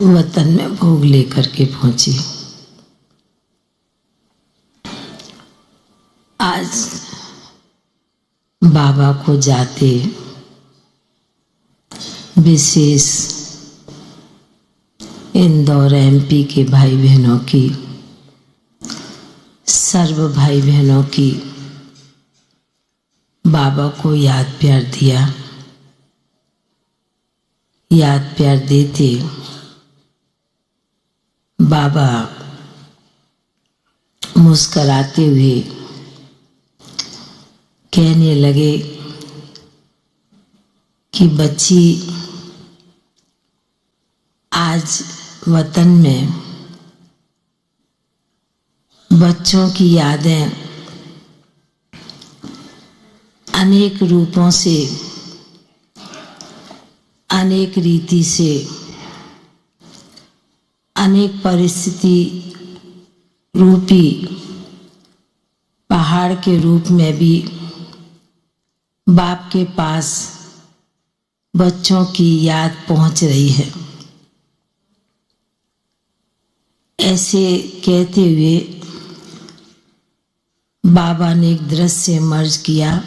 वतन में भोग लेकर के पहुंची। आज बाबा को जाते विशेष इंदौर एमपी के भाई बहनों की, सर्व भाई बहनों की बाबा को याद प्यार दिया। याद प्यार देते बाबा मुस्कराते हुए कहने लगे कि बच्ची, आज वतन में बच्चों की यादें अनेक रूपों से, अनेक रीति से, अनेक परिस्थिति रूपी पहाड़ के रूप में भी बाप के पास बच्चों की याद पहुंच रही है। ऐसे कहते हुए बाबा ने एक दृश्य मर्ज किया,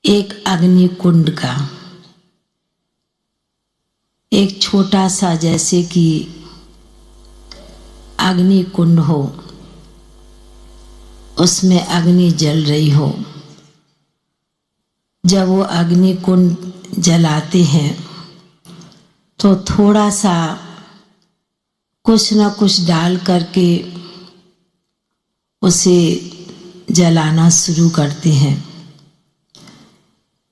एक अग्नि कुंड का। एक छोटा सा जैसे कि अग्नि कुंड हो, उसमें अग्नि जल रही हो। जब वो अग्नि कुंड जलाते हैं तो थोड़ा सा कुछ न कुछ डाल करके उसे जलाना शुरू करते हैं।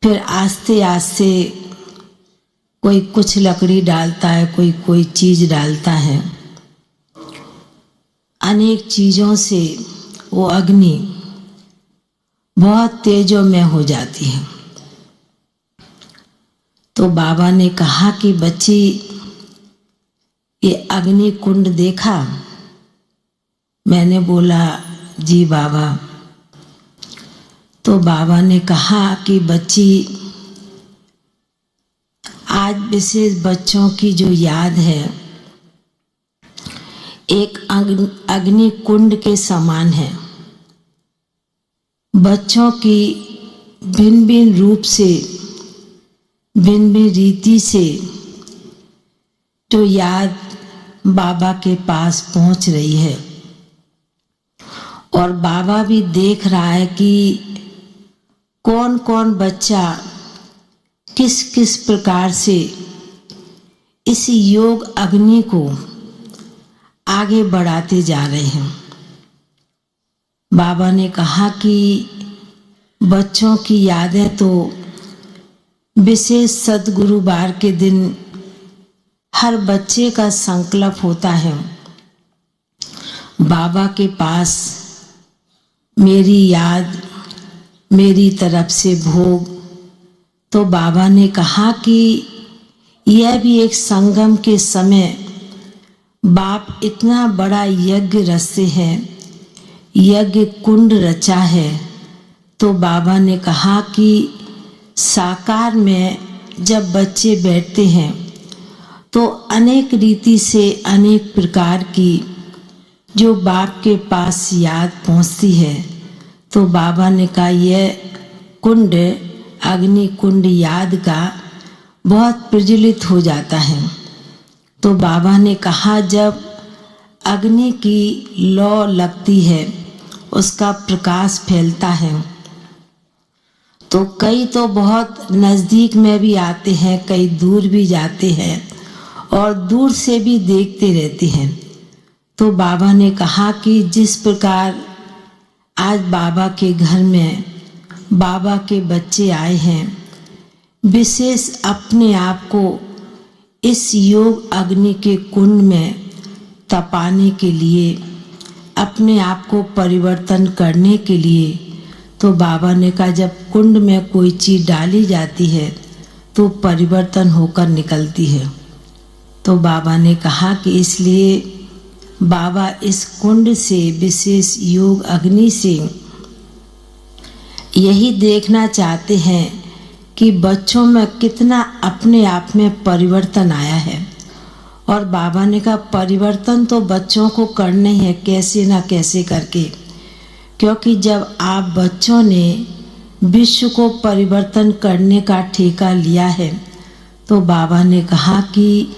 फिर आस्ते आस्ते कोई कुछ लकड़ी डालता है, कोई चीज़ डालता है। अनेक चीज़ों से वो अग्नि बहुत तेजोमय हो जाती है। तो बाबा ने कहा कि बच्ची, ये अग्नि कुंड देखा? मैंने बोला जी बाबा। तो बाबा ने कहा कि बच्ची, आज विशेष बच्चों की जो याद है एक अग्नि कुंड के समान है। बच्चों की भिन्न भिन्न रूप से, भिन्न भिन्न रीति से तो याद बाबा के पास पहुंच रही है। और बाबा भी देख रहा है कि कौन कौन बच्चा किस किस प्रकार से इस योग अग्नि को आगे बढ़ाते जा रहे हैं। बाबा ने कहा कि बच्चों की यादें तो विशेष सद्गुरुवार के दिन हर बच्चे का संकल्प होता है, बाबा के पास मेरी याद, मेरी तरफ से भोग। तो बाबा ने कहा कि यह भी एक संगम के समय बाप इतना बड़ा यज्ञ रचते हैं, यज्ञ कुंड रचा है। तो बाबा ने कहा कि साकार में जब बच्चे बैठते हैं तो अनेक रीति से, अनेक प्रकार की जो बाप के पास याद पहुंचती है। तो बाबा ने कहा यह कुंड, अग्नि कुंड याद का बहुत प्रज्वलित हो जाता है। तो बाबा ने कहा जब अग्नि की लौ लगती है, उसका प्रकाश फैलता है, तो कई तो बहुत नज़दीक में भी आते हैं, कई दूर भी जाते हैं और दूर से भी देखते रहते हैं। तो बाबा ने कहा कि जिस प्रकार आज बाबा के घर में बाबा के बच्चे आए हैं, विशेष अपने आप को इस योग अग्नि के कुंड में तपाने के लिए, अपने आप को परिवर्तन करने के लिए। तो बाबा ने कहा जब कुंड में कोई चीज़ डाली जाती है तो परिवर्तन होकर निकलती है। तो बाबा ने कहा कि इसलिए बाबा इस कुंड से, विशेष योग अग्नि से यही देखना चाहते हैं कि बच्चों में कितना अपने आप में परिवर्तन आया है। और बाबा ने कहा परिवर्तन तो बच्चों को करना ही है, कैसे ना कैसे करके, क्योंकि जब आप बच्चों ने विश्व को परिवर्तन करने का ठेका लिया है तो बाबा ने कहा कि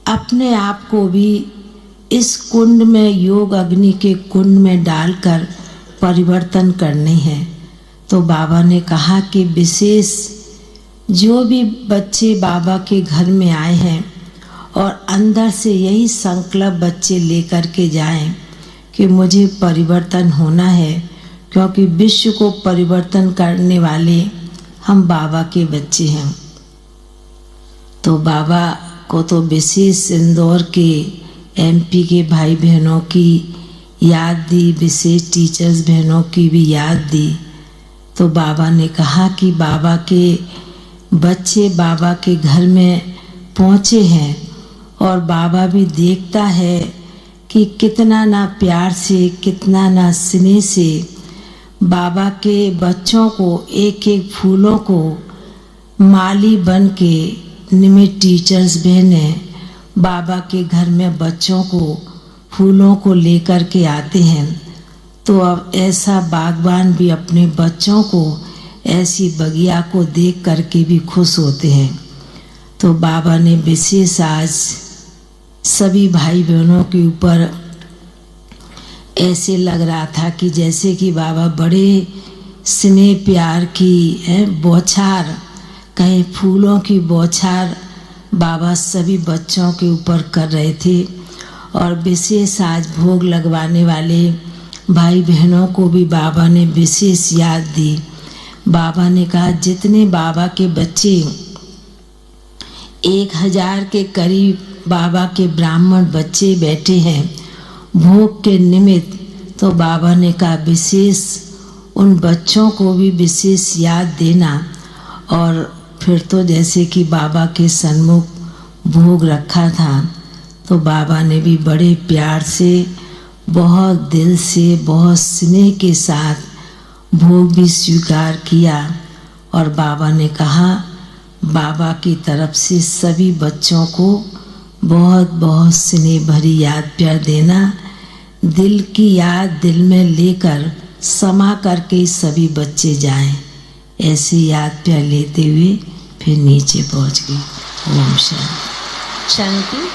अपने आप को भी इस कुंड में, योग अग्नि के कुंड में डालकर परिवर्तन करने हैं। तो बाबा ने कहा कि विशेष जो भी बच्चे बाबा के घर में आए हैं और अंदर से यही संकल्प बच्चे लेकर के जाएं कि मुझे परिवर्तन होना है, क्योंकि विश्व को परिवर्तन करने वाले हम बाबा के बच्चे हैं। तो बाबा को तो विशेष इंदौर के एमपी के भाई बहनों की याद दी, विशेष टीचर्स बहनों की भी याद दी। तो बाबा ने कहा कि बाबा के बच्चे बाबा के घर में पहुँचे हैं और बाबा भी देखता है कि कितना ना प्यार से, कितना ना स्नेह से बाबा के बच्चों को एक एक फूलों को माली बन के निमित टीचर्स बहनें बाबा के घर में बच्चों को फूलों को लेकर के आते हैं। तो अब ऐसा बागबान भी अपने बच्चों को ऐसी बगिया को देख करके भी खुश होते हैं। तो बाबा ने विशेष आज सभी भाई बहनों के ऊपर ऐसे लग रहा था कि जैसे कि बाबा बड़े स्नेह प्यार की बौछार, कहीं फूलों की बौछार बाबा सभी बच्चों के ऊपर कर रहे थे। और विशेष आज भोग लगवाने वाले भाई बहनों को भी बाबा ने विशेष याद दी। बाबा ने कहा जितने बाबा के बच्चे 1000 के करीब बाबा के ब्राह्मण बच्चे बैठे हैं भोग के निमित्त, तो बाबा ने कहा विशेष उन बच्चों को भी विशेष याद देना। और फिर तो जैसे कि बाबा के सन्मुख भोग रखा था तो बाबा ने भी बड़े प्यार से, बहुत दिल से, बहुत स्नेह के साथ भोग भी स्वीकार किया। और बाबा ने कहा बाबा की तरफ से सभी बच्चों को बहुत बहुत स्नेह भरी याद प्यार देना। दिल की याद दिल में लेकर समा करके सभी बच्चे जाएं। ऐसी याद प्यार लेते हुए फिर नीचे पहुंच गई। ओम शांति।